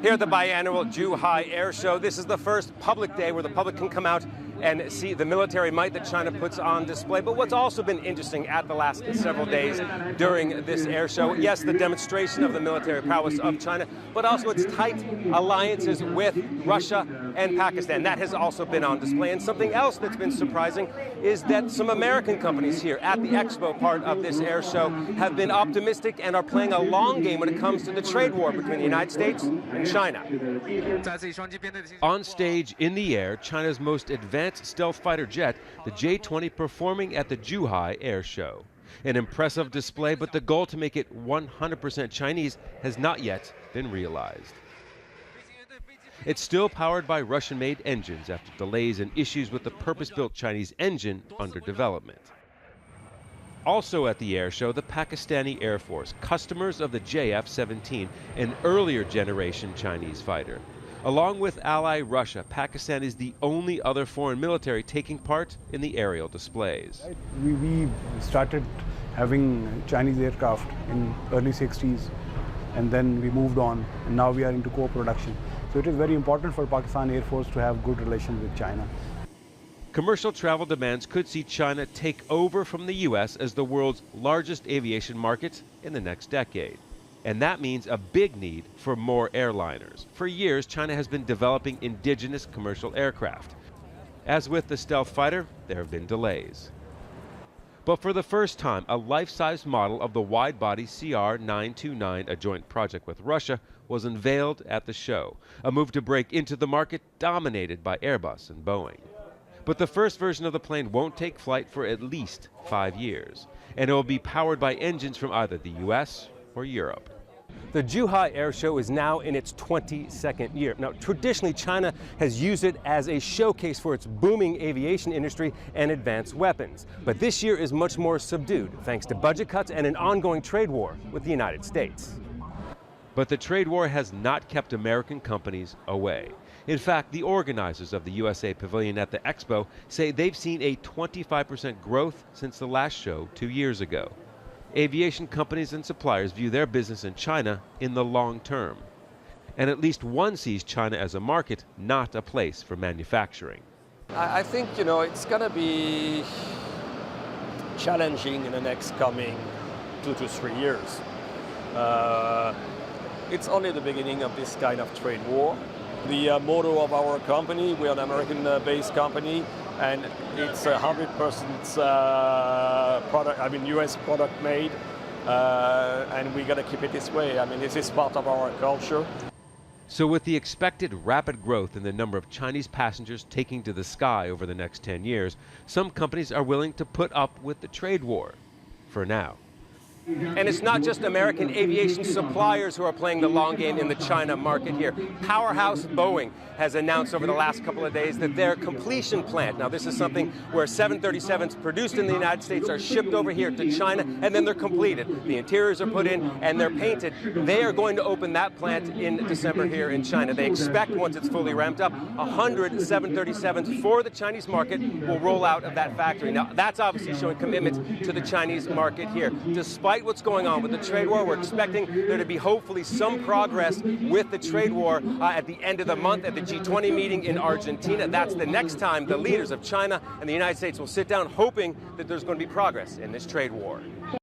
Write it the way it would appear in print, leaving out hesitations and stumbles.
Here at the biannual Zhuhai Air Show, this is the first public day where the public can come out and see the military might that China puts on display. But what's also been interesting at the last several days during this air show, yes, the demonstration of the military prowess of China, but also its tight alliances with Russia and Pakistan. That has also been on display. And something else that's been surprising is that some American companies here at the expo part of this air show have been optimistic and are playing a long game when it comes to the trade war between the United States and China. On stage in the air, China's most advanced stealth fighter jet, the J-20, performing at the Zhuhai Air Show. An impressive display, but the goal to make it 100% Chinese has not yet been realized. It's still powered by Russian-made engines after delays and issues with the purpose-built Chinese engine under development. Also at the air show, the Pakistani Air Force, customers of the JF-17, an earlier generation Chinese fighter. Along with ally Russia, Pakistan is the only other foreign military taking part in the aerial displays. We started having Chinese aircraft in early 60s, and then we moved on, and now we are into co-production. So it is very important for Pakistan Air Force to have good relations with China. Commercial travel demands could see China take over from the U.S. as the world's largest aviation market in the next decade. And that means a big need for more airliners. For years, China has been developing indigenous commercial aircraft. As with the stealth fighter, there have been delays. But for the first time, a life-size model of the wide-body CR-929, a joint project with Russia, was unveiled at the show, a move to break into the market dominated by Airbus and Boeing. But the first version of the plane won't take flight for at least 5 years, and it will be powered by engines from either the U.S. or Europe. The Zhuhai Air Show is now in its 22nd year. Now, traditionally, China has used it as a showcase for its booming aviation industry and advanced weapons. But this year is much more subdued, thanks to budget cuts and an ongoing trade war with the United States. But the trade war has not kept American companies away. In fact, the organizers of the USA Pavilion at the Expo say they've seen a 25% growth since the last show 2 years ago. Aviation companies and suppliers view their business in China in the long term. And at least one sees China as a market, not a place for manufacturing. I think, it's going to be challenging in the next coming 2 to 3 years. It's only the beginning of this kind of trade war. The motto of our company, we're an American-based company, and it's 100% product, US product made, and we got to keep it this way. This is part of our culture. So with the expected rapid growth in the number of Chinese passengers taking to the sky over the next 10 years, some companies are willing to put up with the trade war for now. And it's not just American aviation suppliers who are playing the long game in the China market here. Powerhouse Boeing has announced over the last couple of days that their completion plant, now this is something where 737s produced in the United States are shipped over here to China, and then they're completed. The interiors are put in and they're painted. They are going to open that plant in December here in China. They expect, once it's fully ramped up, 100 737s for the Chinese market will roll out of that factory. Now, that's obviously showing commitment to the Chinese market here. Despite what's going on with the trade war, we're expecting there to be hopefully some progress with the trade war at the end of the month at the G20 meeting in Argentina. That's the next time the leaders of China and the United States will sit down, hoping that there's going to be progress in this trade war.